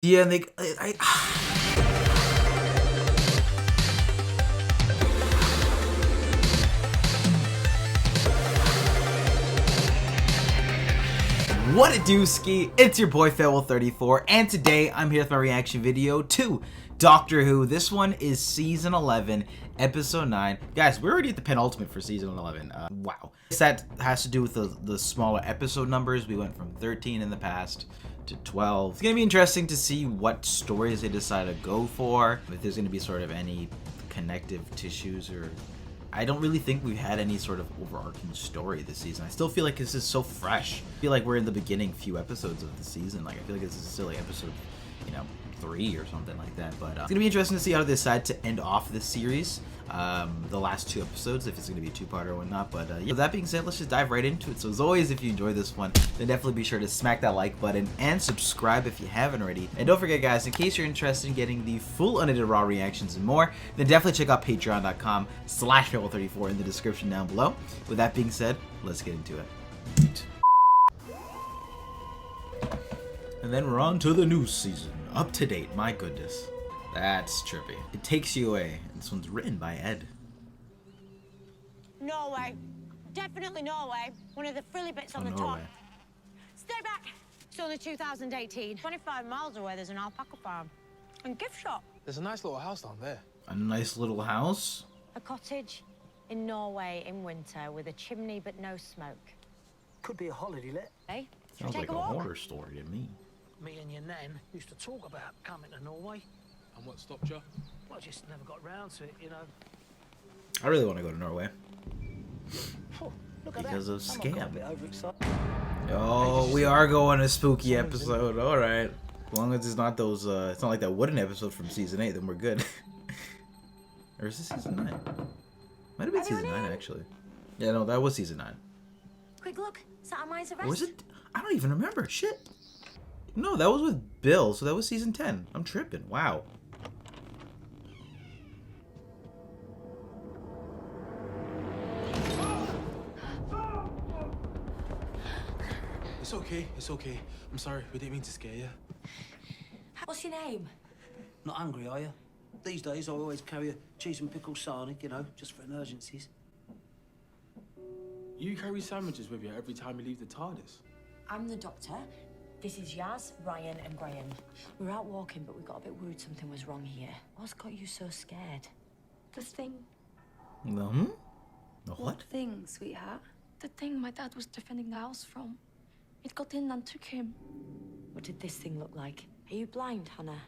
Yeah, and what it do, Ski? It's your boy Farewell34, and today I'm here with my reaction video to Doctor Who. This one is Season 11, Episode 9. Guys, we're already at the penultimate for Season 11. Wow. That has to do with the smaller episode numbers. We went from 13 in the past to 12. It's gonna be interesting to see what stories they decide to go for, if there's gonna be sort of any connective tissues, or I don't really think we've had any sort of overarching story this season. I still feel like this is so fresh. I feel like we're in the beginning few episodes of the season. Like, I feel like this is still like episode, 3 or something like that. But it's gonna be interesting to see how they decide to end off this series, the last 2 episodes, if it's gonna be a 2-parter or whatnot. But yeah, with that being said, let's just dive right into it. So as always, if you enjoyed this one, then definitely be sure to smack that like button and subscribe if you haven't already. And don't forget, guys, in case you're interested in getting the full unedited raw reactions and more, then definitely check out patreon.com/Farewell34 in the description down below. With that being said, let's get into it. And then we're on to the new season. Up to date, my goodness. That's trippy. It Takes You Away. This one's written by Ed. Norway. Definitely Norway. One of the frilly bits on the Norway. top. Stay back. It's only 2018. 25 miles away, there's an alpaca farm. And gift shop. There's a nice little house down there. A nice little house. A cottage in Norway in winter with a chimney but no smoke. Could be a holiday let. Hey, should Sounds we like take a a walk? horror story to me. Me and your nan used to talk about coming to Norway. And what stopped you? Well, just never got round to it, you know. I really want to go to Norway. Oh, look at Because that. of Someone got a scam. bit overexcited. Oh, we are going a spooky episode. Alright. As long as it's not those, it's not like that wooden episode from Season 8, then we're good. Or is this Season 9? Might have been Season 9, actually. Yeah, no, that was Season 9. Quick look. Is that a mine's arrest? Or was it? I don't even remember. Shit. No, that was with Bill, so that was Season 10. I'm tripping. Wow. It's okay, it's okay. I'm sorry, we didn't mean to scare you. What's your name? Not hungry, are you? These days, I always carry a cheese and pickle sarnie, you know, just for emergencies. You carry sandwiches with you every time you leave the TARDIS. I'm the doctor. This is Yaz, Ryan, and Graham. We were out walking, but we got a bit worried something was wrong here. What's got you so scared? The thing. The what? thing, sweetheart? The thing my dad was defending the house from. It got in and took him. What did this thing look like? Are you blind, Hannah?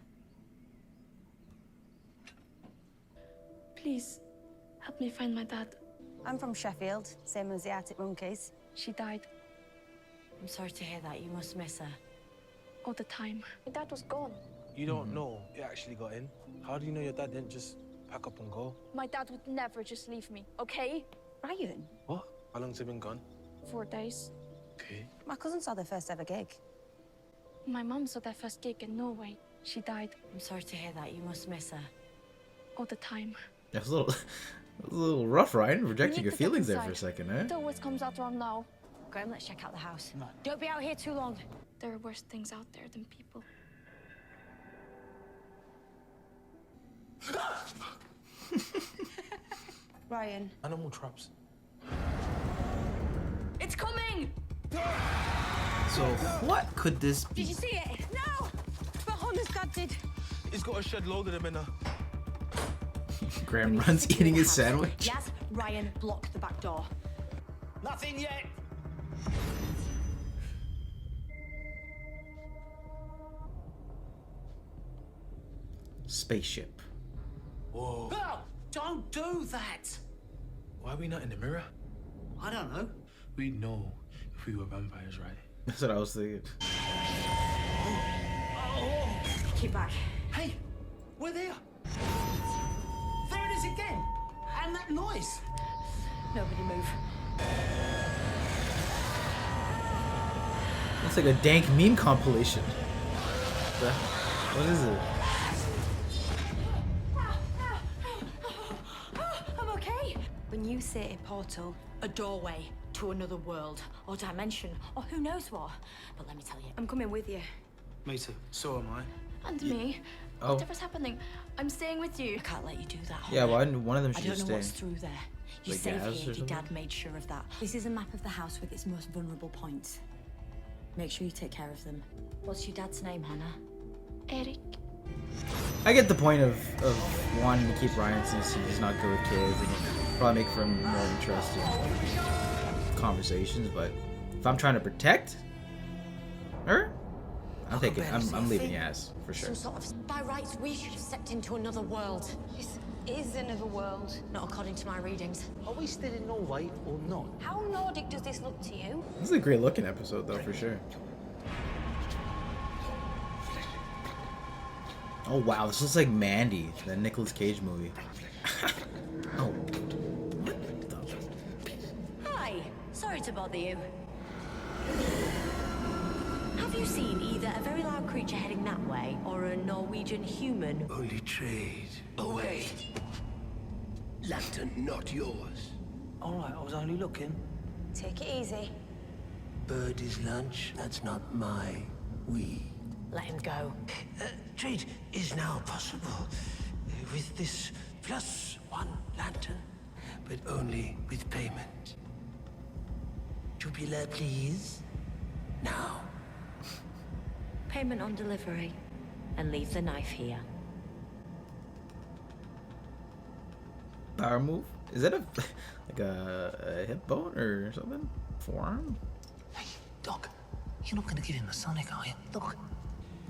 Please, help me find my dad. I'm from Sheffield, same as the Arctic Monkeys. She died I'm sorry to hear that. You must miss her. all the time. My dad was gone. You don't know it actually got in. How do you know your dad didn't just pack up and go? My dad would never just leave me, okay? Ryan, What? How long's it been gone? 4 days. Okay. my cousin saw their first ever gig. My mom saw their first gig in Norway. She died I'm sorry to hear that. You must miss her. all the time. That's a little rough, Ryan. Rejecting need your to get feelings there for a inside. second, eh? It always comes out wrong now. Graham, let's check out the house. No. Don't be out here too long. There are worse things out there than people. Ryan, Animal traps. It's coming! So, what could this Did be? you see it? No! But Honda's dad did. He's got a shed load of them in her. Graham runs eating his sandwich. Yaz, Ryan, block the back door. Nothing yet. Spaceship. Whoa. No, don't do that. Why are we not in the mirror? I don't know. We'd know if we were vampires, right? That's what I was thinking. Keep back. Hey, we're there. There it is again. And that noise. Nobody move. Looks like a dank meme compilation. What is it? I'm okay. when you say a portal, A doorway to another world or dimension or who knows what. But let me tell you, I'm coming with you. Me too. So am I. And me. Oh. Whatever's happening, I'm staying with you. I can't let you do that, Yeah, Holly. why didn't one of them I should don't just know stay? what's through there. You Like save gas or here, your something? dad made sure of that. This is a map of the house with its most vulnerable points. Make sure you take care of them. What's your dad's name, Hannah? Eric. I get the point of wanting to keep Ryan since he's not good with kids and probably make for more interesting conversations, but if I'm trying to protect her, I'm leaving yes, for sure. Some sort of... By rights, we should have stepped into another world. This is another world. Not according to my readings. Are we still in Norway or not? How Nordic does this look to you? This is a great looking episode though, for sure. Oh wow, this looks like Mandy, that Nicolas Cage movie. Oh, what the? Hi. Sorry to bother you. Have you seen either a very loud creature heading that way or a Norwegian human? Only trade. Away. Lantern, not yours. All right, I was only looking. Take it easy. Bird is lunch. That's not my we. Let him go. Trade is now possible with this plus one lantern, but only with payment. Jubilee, please. Now. Payment on delivery. And leave the knife here. Power move? Is that like a hip bone or something? Forearm? Hey, Doc, you're not gonna give him a sonic, are you? Look,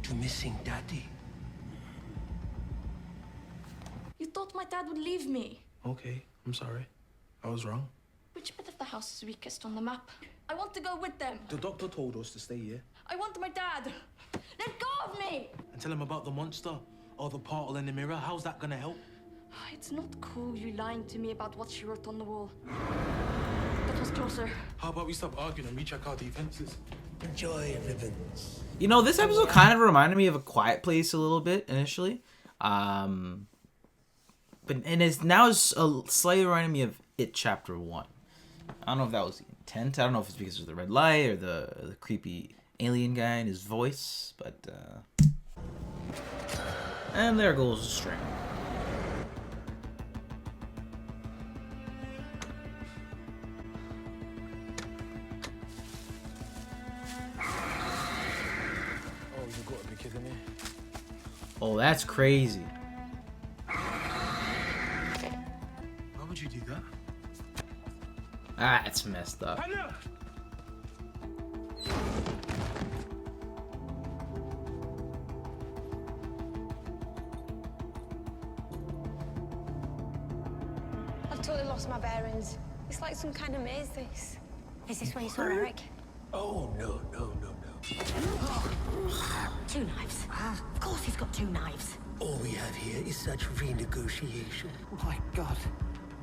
to missing daddy. You thought my dad would leave me. Okay, I'm sorry. I was wrong. Which bit of the house is weakest on the map? I want to go with them. The doctor told us to stay here I want my dad. Let go of me! and tell him about the monster or the portal in the mirror. How's that gonna help? It's not cool you lying to me about what she wrote on the wall. That was closer. How about we stop arguing and recheck our defenses? Enjoy ribbons. You know, this episode kind of reminded me of A Quiet Place a little bit initially. But it's now slightly reminding me of It Chapter 1. I don't know if that was the intent. I don't know if it's because of the red light or the creepy alien guy and his voice, but and there goes the string. Oh, you gotta be kidding me. Oh, that's crazy. Why would you do that? Ah, it's messed up. Hannah! I've totally lost my bearings. It's like some kind of maze, this. Is this where you saw Eric? Oh, no. 2 knives. Of course he's got 2 knives. All we have here is such renegotiation. My God.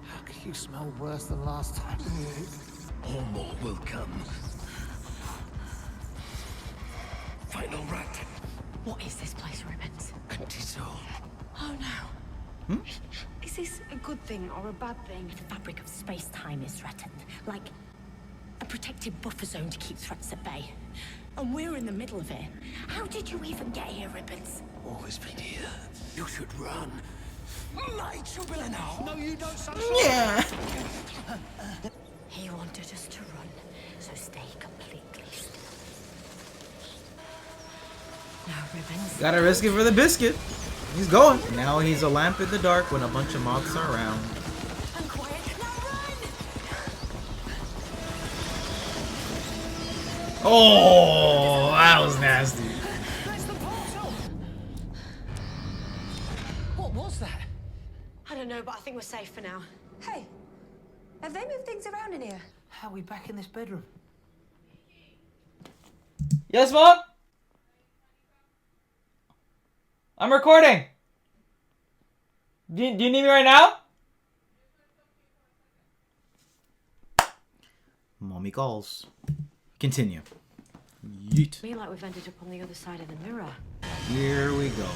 How can you smell worse than last time? Or more will come. Final rat. What is this place, Ribbons? Anti-soul. Oh no. Is this a good thing or a bad thing? The fabric of space-time is threatened. Like a protected buffer zone to keep threats at bay. And we're in the middle of it. How did you even get here, Ribbons? Always been here. You should run. My jubilee now. No, you don't, son. Yeah. He wanted us to run, so stay completely still. Now, Ribbons. Gotta risk it for the biscuit. He's going. Now he's a lamp in the dark when a bunch of mobs are around. And quiet. Now run! Oh, that was nasty. What was that? I don't know, but I think we're safe for now. Hey, have they moved things around in here? How are we back in this bedroom? Yes, Mom? I'm recording. Do you need me right now? Mommy calls. Continue. Yeet. Me like we've ended up on the other side of the mirror. Here we go.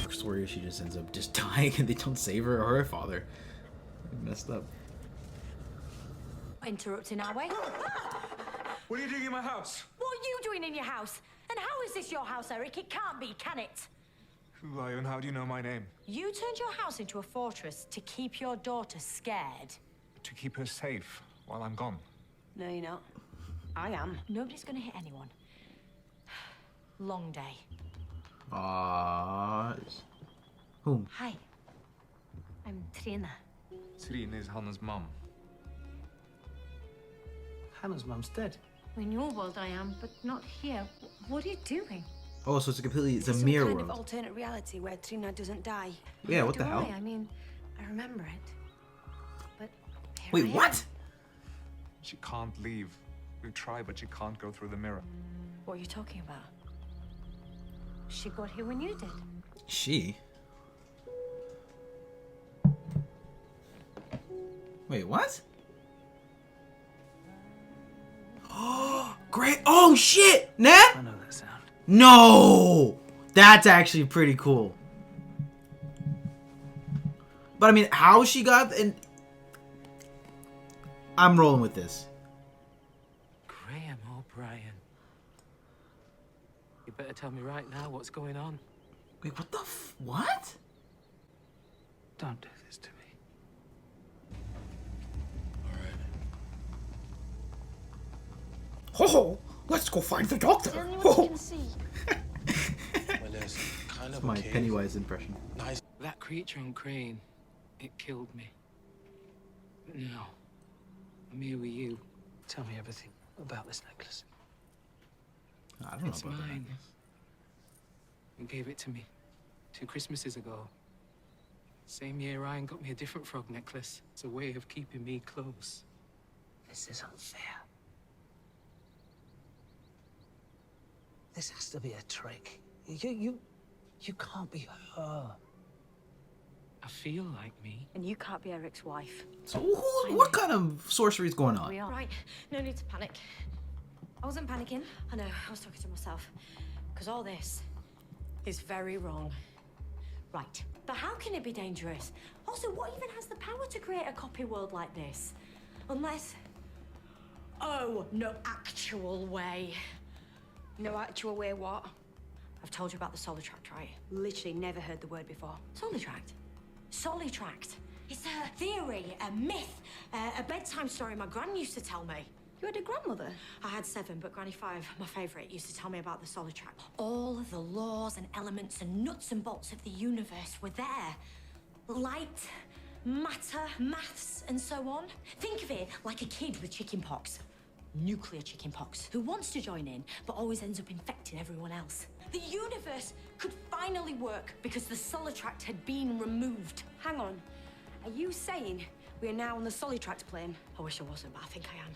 First worry she just ends up just dying and they don't save her or her father. Messed up. Interrupting our way. What are you doing in my house? What are you doing in your house? And how is this your house, Eric? It can't be, can it? Ryan, how do you know my name? You turned your house into a fortress to keep your daughter scared. To keep her safe while I'm gone. No, you're not. I am. Nobody's gonna hit anyone. Long day. Whom? Hi. I'm Trina. Trine is Hannah's mum. Hannah's mum's dead. In your world I am, but not here. What are you doing? Oh, so it's it's a Some mirror kind world. of alternate reality where Trina doesn't die. Yeah, what the Do hell? I mean, I remember it. But here Wait, I am. what? She can't leave. We try, but she can't go through the mirror. What are you talking about? She got here when you did. She? Wait, what? Oh, great. Oh, shit. Nah? I know that sound. No. That's actually pretty cool. But I mean, how she got and I'm rolling with this. Graham O'Brien. You better tell me right now what's going on. Wait, what the what? Don't do this to me. Ho, let's go find the doctor. Tell me what you can see. Well, there's kind of My a cave. Pennywise impression. Nice. That creature on Crane, it killed me. But now, I'm here with you. Tell me everything about this necklace. I don't know It's about mine. You gave it to me 2 Christmases ago. Same year Ryan got me a different frog necklace. It's a way of keeping me close. This is unfair. This has to be a trick. You can't be her. I feel like me. And you can't be Eric's wife. that. So what kind of sorcery is going on? We are. Right, no need to panic. I wasn't panicking. I know, I was talking to myself. Because all this is very wrong. Right, but how can it be dangerous? Also, what even has the power to create a copy world like this? Unless... Oh, no actual way. No actual way what? I've told you about the Solitract, right? Literally never heard the word before. Solitract? Solitract. It's a theory, a myth, a bedtime story my gran used to tell me. You had a grandmother? I had 7, but Granny 5, my favourite, used to tell me about the Solitract. All of the laws and elements and nuts and bolts of the universe were there. Light, matter, maths, and so on. Think of it like a kid with chickenpox. Nuclear chickenpox, who wants to join in, but always ends up infecting everyone else. The universe could finally work because the Solitract had been removed. Hang on. Are you saying we are now on the Solitract plane? I wish I wasn't, but I think I am.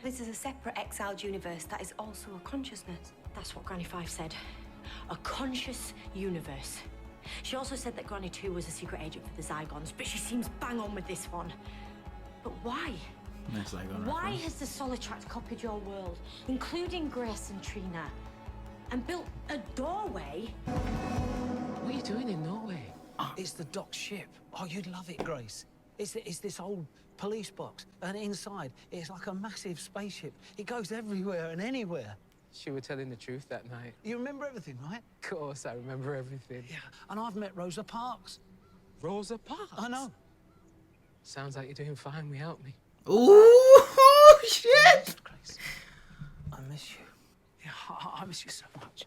This is a separate exiled universe that is also a consciousness. That's what Granny 5 said. A conscious universe. She also said that Granny 2 was a secret agent for the Zygons, but she seems bang on with this one. But why? Nice Zygon Why reference. has the Solitract copied your world, including Grace and Trina, and built a doorway? What are you doing in Norway? It's the docked ship. Oh, you'd love it, Grace. It's this old police box, and inside it's like a massive spaceship. It goes everywhere and anywhere. She were telling the truth that night. You remember everything, right? Of course, I remember everything. Yeah. And I've met Rosa Parks. Rosa Parks? I know. Sounds like you're doing fine without me. Ooh, shit! Grace, I miss you. Yeah, I miss you so much.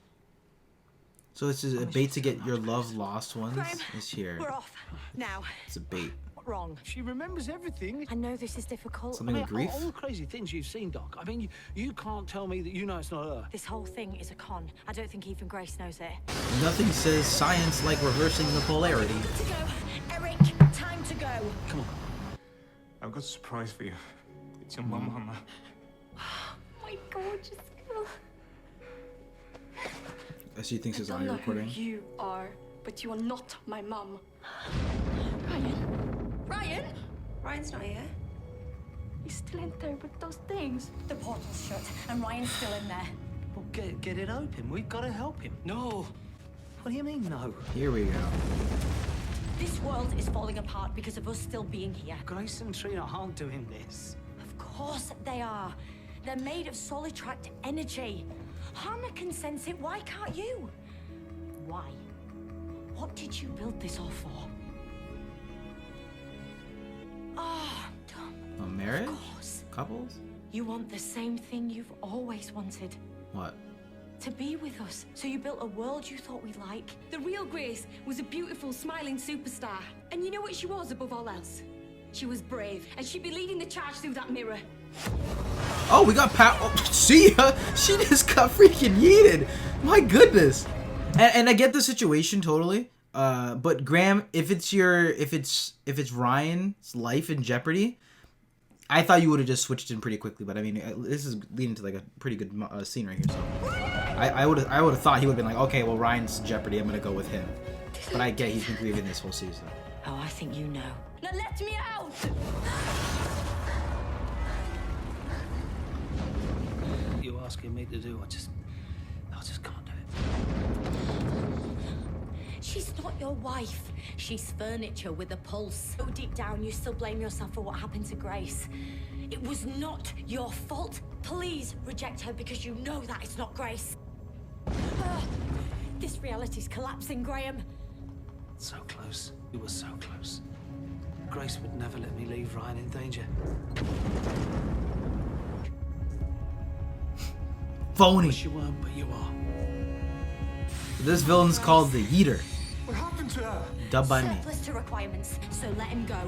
So this is a bait to get your love lost ones. Graham, Is here. We're off. Now. It's a bait. Wrong. She remembers everything. I know this is difficult. Something with grief. All the crazy things you've seen, Doc. I mean, you can't tell me that you know it's not her. This whole thing is a con. I don't think even Grace knows it. Nothing says science like reversing the polarity. To go. Eric, time to go. Come on. I've got a surprise for you. It's your mum, Hannah. My gorgeous girl. She thinks it's I audio don't know recording. who you are, but you are not my mum. Ryan? Ryan? Ryan's not here. He's still in there with those things. The portal's shut, and Ryan's still in there. Well, get it open. We've got to help him. No! What do you mean, no? Here we go. This world is falling apart because of us still being here. Grace and Trina aren't doing this. Of course they are. They're made of Solitract energy. Hannah can sense it. Why can't you? Why? What did you build this all for? Oh, dumb. A marriage? Of course. Couples? You want the same thing you've always wanted. What? To be with us. So you built a world you thought we'd like. The real Grace was a beautiful, smiling superstar. And you know what she was above all else? She was brave, and she'd be leading the charge through that mirror. Oh, we got power. Oh, see ya. She just got freaking yeeted. My goodness. And I get the situation totally. But Graham, if it's Ryan's life in jeopardy, I thought you would have just switched in pretty quickly. But I mean, this is leading to like a pretty good scene right here. So I would have thought he would have been like, okay, well, Ryan's in jeopardy. I'm gonna go with him. But I get he's been grieving this whole season. Oh, I think you know. Now let me out! You asking me to do, I just can't do it. She's not your wife. She's furniture with a pulse. So deep down, you still blame yourself for what happened to Grace. It was not your fault. Please reject her because you know that it's not Grace. This reality's collapsing, Graham. So close. You were so close. Grace would never let me leave Ryan in danger. Phony. Wish you weren't, but you are. This villain's called the Yeeter. What happened to her? Dubbed by me. Surplus to requirements, so let him go.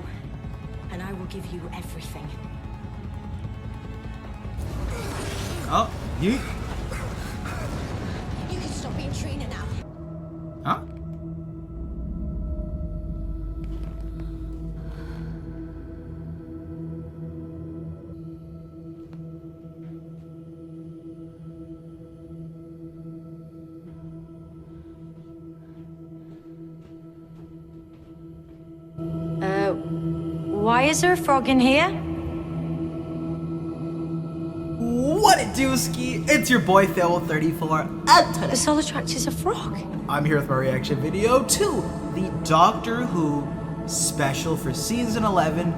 And I will give you everything. Oh, you. You can stop being Trina now. Huh? Why is there a frog in here? What it do, Ski? It's your boy Farewell34. The Solitract is a frog. I'm here with my reaction video to the Doctor Who special for season 11.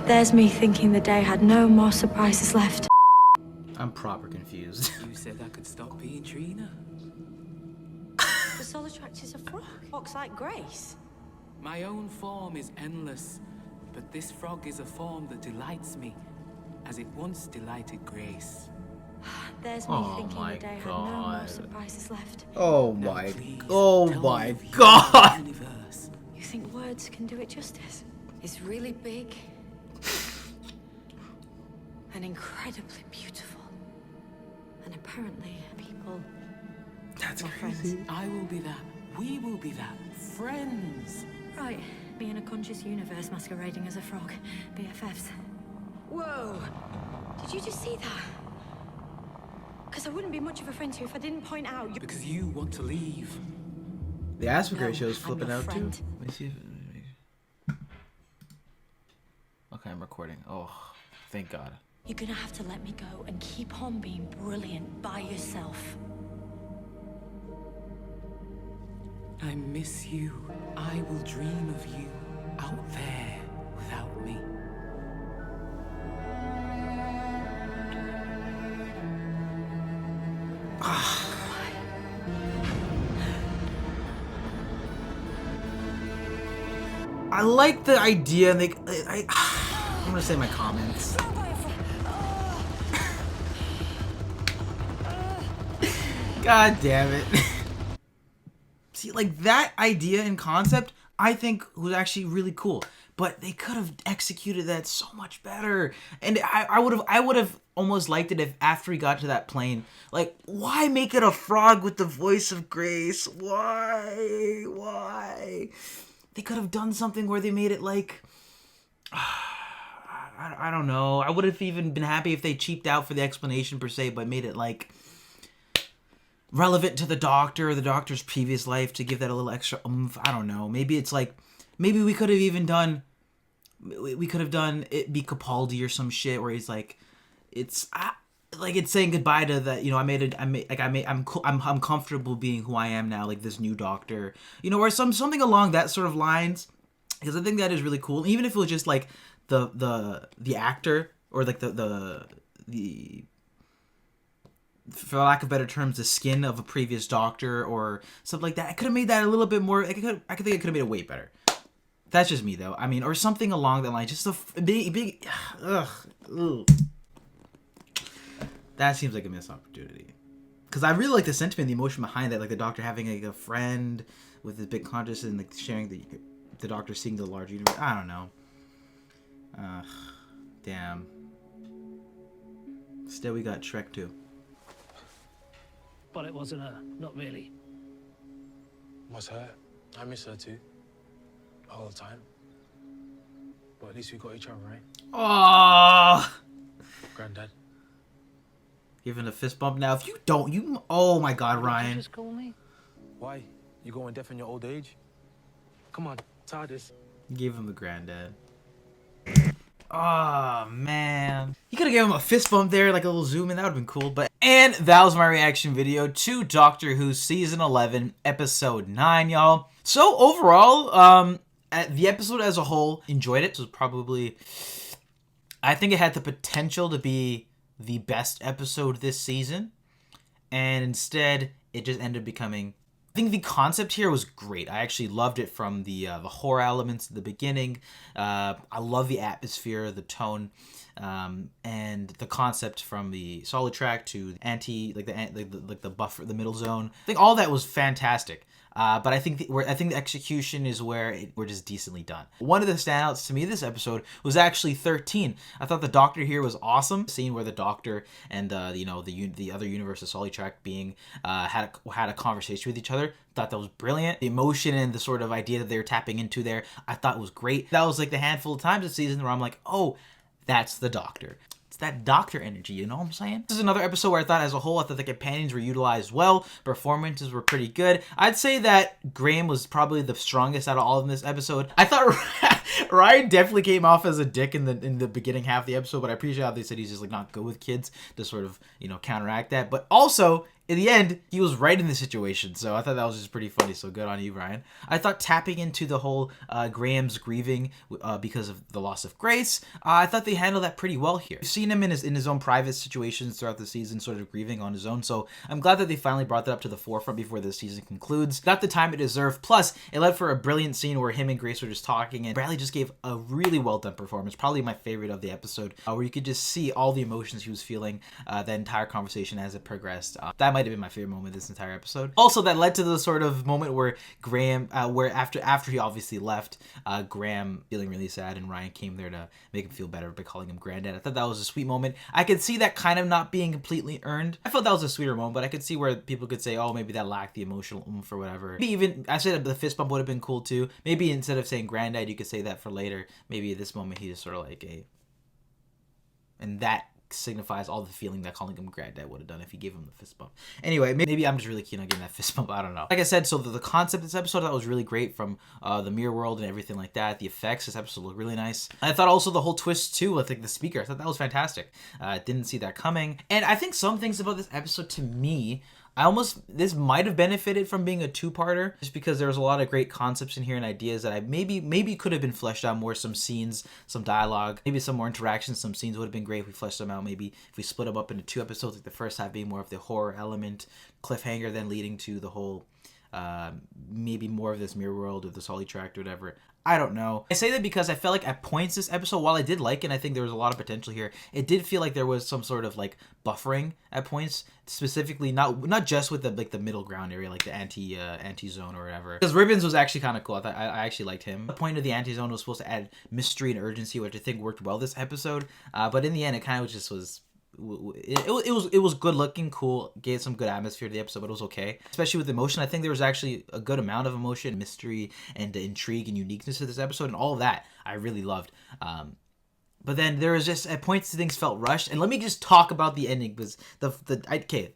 There's me thinking the day had no more surprises left. I'm proper confused. You said I could stop being Trina. The Solitract is a frog. Walks like Grace. My own form is endless, but this frog is a form that delights me, as it once delighted Grace. There's me Oh thinking my the day had no more God. surprises left. Oh Now my, please, oh tell my me of your God. universe. You think words can do it justice? It's really big and incredibly beautiful. And apparently people That's are crazy. friends. I will be that. We will be that. Friends. Right, me in a conscious universe masquerading as a frog. BFFs. Whoa! Did you just see that? Because I wouldn't be much of a friend to you if I didn't point out you. Because you want to leave. The aspect No, ratio is I'm flipping your out friend. too. Let me see if... Okay, I'm recording. Oh, thank God. You're gonna have to let me go and keep on being brilliant by yourself. I miss you. I will dream of you out there without me. I like the idea. And I'm gonna say my comments. God damn it. See, like that idea and concept, I think was actually really cool. But they could have executed that so much better. And I would have almost liked it if after he got to that plane, like, why make it a frog with the voice of Grace? Why? They could have done something where they made it like, I don't know. I would have even been happy if they cheaped out for the explanation per se, but made it like relevant to the Doctor or the Doctor's previous life to give that a little extra oomph. I don't know. Maybe it's like, maybe we could have even done, we could have done it be Capaldi or some shit where he's like, it's like it's saying goodbye to that, you know, I'm comfortable being who I am now, like this new Doctor, you know, or something along that sort of lines, because I think that is really cool. Even if it was just like the actor or like the for lack of better terms, the skin of a previous Doctor or something like that. I could have made that a little bit more. I think I could have made it way better. That's just me, though. I mean, or something along that line. Just a big. Ugh. That seems like a missed opportunity. Because I really like the sentiment, the emotion behind that, like the Doctor having like a friend with his big consciousness and like sharing the Doctor seeing the large universe. I don't know. Damn. Instead, we got Shrek 2. But it wasn't her. Not really. Must hurt. I miss her too. All the time. But at least we got each other, right? Oh, Granddad. giving a fist bump now. If you don't, you. Oh my God, Ryan. Did you just call me? Why? You going deaf in your old age? Come on, TARDIS. Gave him the granddad. Oh man, you could have given him a fist bump there, like a little zoom in. That would have been cool. But and that was my reaction video to Doctor Who season 11, episode 9, y'all. So overall, the episode as a whole, enjoyed it. This was probably, I think it had the potential to be the best episode this season, and instead it just ended up becoming. I think the concept here was great. I actually loved it from the horror elements at the beginning. I love the atmosphere, the tone, and the concept from the Solitract to the buffer, the middle zone. I think all that was fantastic. But I think the execution is where we're just decently done. One of the standouts to me this episode was actually 13. I thought the Doctor here was awesome. The scene where the Doctor and the other universe, the Solitract being had a conversation with each other. Thought that was brilliant. The emotion and the sort of idea that they were tapping into there, I thought was great. That was like the handful of times this season where I'm like, oh, that's the Doctor. It's that Doctor energy, you know what I'm saying? This is another episode where I thought as a whole, I thought the companions were utilized well. Performances were pretty good. I'd say that Graham was probably the strongest out of all of this episode. I thought Ryan definitely came off as a dick in the beginning half of the episode, but I appreciate how they said he's just like not good with kids to sort of, counteract that. But also, in the end, he was right in the situation, so I thought that was just pretty funny, so good on you, Ryan. I thought tapping into the whole Graham's grieving because of the loss of Grace, I thought they handled that pretty well here. We've seen him in his own private situations throughout the season, sort of grieving on his own, so I'm glad that they finally brought that up to the forefront before the season concludes. Got the time it deserved, plus it led for a brilliant scene where him and Grace were just talking, and Bradley just gave a really well done performance, probably my favorite of the episode, where you could just see all the emotions he was feeling the entire conversation as it progressed. That might have been my favorite moment of this entire episode. Also, that led to the sort of moment where Graham, where after he obviously left, Graham feeling really sad, and Ryan came there to make him feel better by calling him Granddad. I thought that was a sweet moment. I could see that kind of not being completely earned. I felt that was a sweeter moment, but I could see where people could say, oh, maybe that lacked the emotional oomph or whatever. Maybe even, I said the fist bump would have been cool too. Maybe instead of saying Granddad, you could say that for later. Maybe at this moment, he just sort of like and that signifies all the feeling that calling him Granddad would have done if he gave him the fist bump. Anyway, maybe I'm just really keen on getting that fist bump. I don't know. Like I said, so the concept of this episode I thought was really great, from the mirror world and everything like that. The effects, this episode looked really nice. I thought also the whole twist too with like the speaker. I thought that was fantastic. Didn't see that coming. And I think some things about this episode to me, this might have benefited from being a two-parter, just because there was a lot of great concepts in here and ideas that I maybe could have been fleshed out more. Some scenes, some dialogue, maybe some more interactions. Some scenes would have been great if we fleshed them out. Maybe if we split them up into 2 episodes, like the first half being more of the horror element, cliffhanger, then leading to the whole, maybe more of this mirror world or the Solitract or whatever. I don't know. I say that because I felt like at points this episode, while I did like it and I think there was a lot of potential here, it did feel like there was some sort of like buffering at points, specifically not just with the middle ground area, like the anti zone or whatever. Because Ribbons was actually kind of cool. I actually liked him. The point of the anti zone was supposed to add mystery and urgency, which I think worked well this episode. But in the end, it kind of just was. It was good looking, cool, gave some good atmosphere to the episode, but it was okay. Especially with emotion, I think there was actually a good amount of emotion, mystery, and intrigue and uniqueness to this episode, and all of that I really loved. But then there was just at points things felt rushed. And let me just talk about the ending, because okay,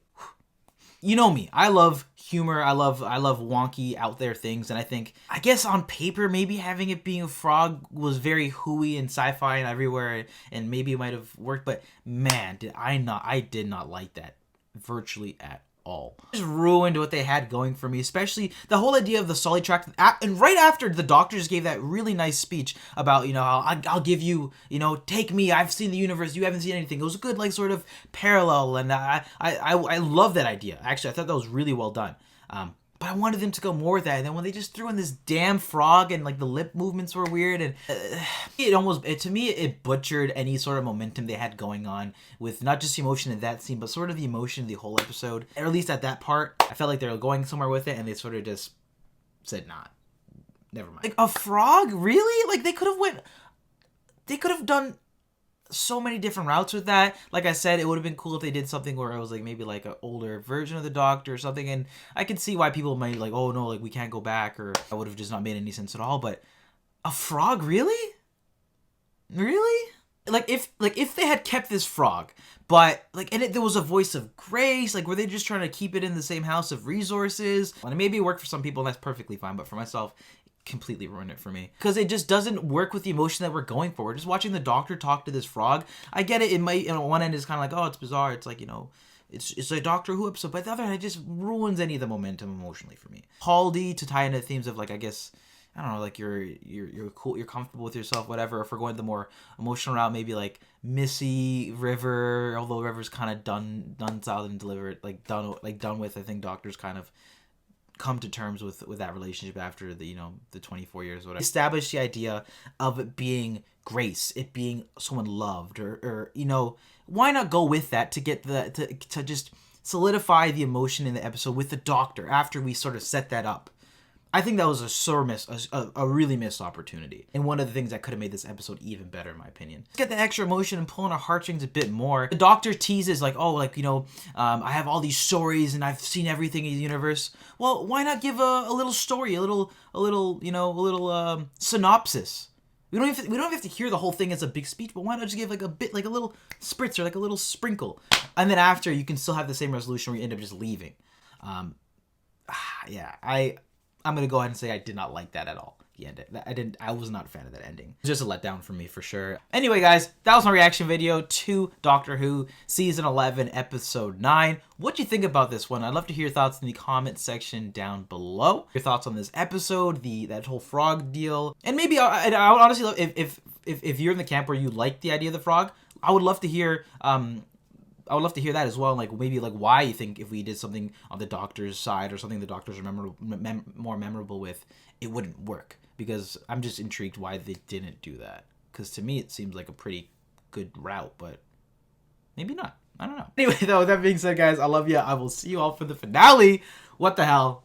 you know me, I love humor, I love wonky out there things, and I guess on paper maybe having it being a frog was very hooey and sci-fi and everywhere, and maybe it might have worked, but man, I did not like that virtually at all. Just ruined what they had going for me, especially the whole idea of the Solitract. And right after the doctor just gave that really nice speech about, you know, I'll give you, you know, take me, I've seen the universe, you haven't seen anything. It was a good, like, sort of parallel, and I love that idea. Actually, I thought that was really well done. But I wanted them to go more with that, and then when they just threw in this damn frog and like the lip movements were weird, and to me it butchered any sort of momentum they had going on with not just the emotion in that scene, but sort of the emotion of the whole episode. Or at least at that part, I felt like they were going somewhere with it, and they sort of just said, "Nah, never mind." Like a frog, really? Like they could have done so many different routes with that. Like I said, it would have been cool if they did something where it was like maybe like an older version of the Doctor or something, and I can see why people might like, oh no, like we can't go back, or that would have just not made any sense at all. But a frog, really? Like if they had kept this frog, but like there was a voice of grace, like were they just trying to keep it in the same house of resources? And maybe it worked for some people and that's perfectly fine, but for myself, completely ruined it for me, because it just doesn't work with the emotion that we're going for. We're just watching the Doctor talk to this frog. I get it, it might, you know, one end is kind of like, oh, it's bizarre, it's like, you know, it's a Doctor Who episode, but the other end, it just ruins any of the momentum emotionally for me. Haldy, to tie into themes of, like, I guess, I don't know, like you're cool, you're comfortable with yourself, whatever. If we're going the more emotional route, maybe like Missy, River, although River's kind of done south and delivered, like done with. I think Doctor's kind of come to terms with that relationship after the, you know, the 24 years or whatever. Establish the idea of it being grace, it being someone loved, or you know, why not go with that to get to just solidify the emotion in the episode with the Doctor after we sort of set that up. I think that was a really missed opportunity, and one of the things that could have made this episode even better, in my opinion. Let's get the extra emotion and pull on our heartstrings a bit more. The Doctor teases like, oh, like, you know, I have all these stories and I've seen everything in the universe. Well, why not give a little story, a little synopsis? We don't have to hear the whole thing as a big speech, but why not just give like a bit, like a little spritzer, like a little sprinkle, and then after you can still have the same resolution where you end up just leaving. Yeah, I'm gonna go ahead and say I did not like that at all. The ending. I was not a fan of that ending. It was just a letdown for me, for sure. Anyway, guys, that was my reaction video to Doctor Who Season 11, Episode 9. What'd you think about this one? I'd love to hear your thoughts in the comment section down below. Your thoughts on this episode, that whole frog deal, and maybe I would honestly love if you're in the camp where you like the idea of the frog. I would love to hear. I would love to hear that as well, like maybe like why you think if we did something on the Doctor's side or something the Doctors are more memorable with, it wouldn't work. Because I'm just intrigued why they didn't do that. Because to me it seems like a pretty good route, but maybe not. I don't know. Anyway, though, that being said, guys, I love you. I will see you all for the finale. What the hell?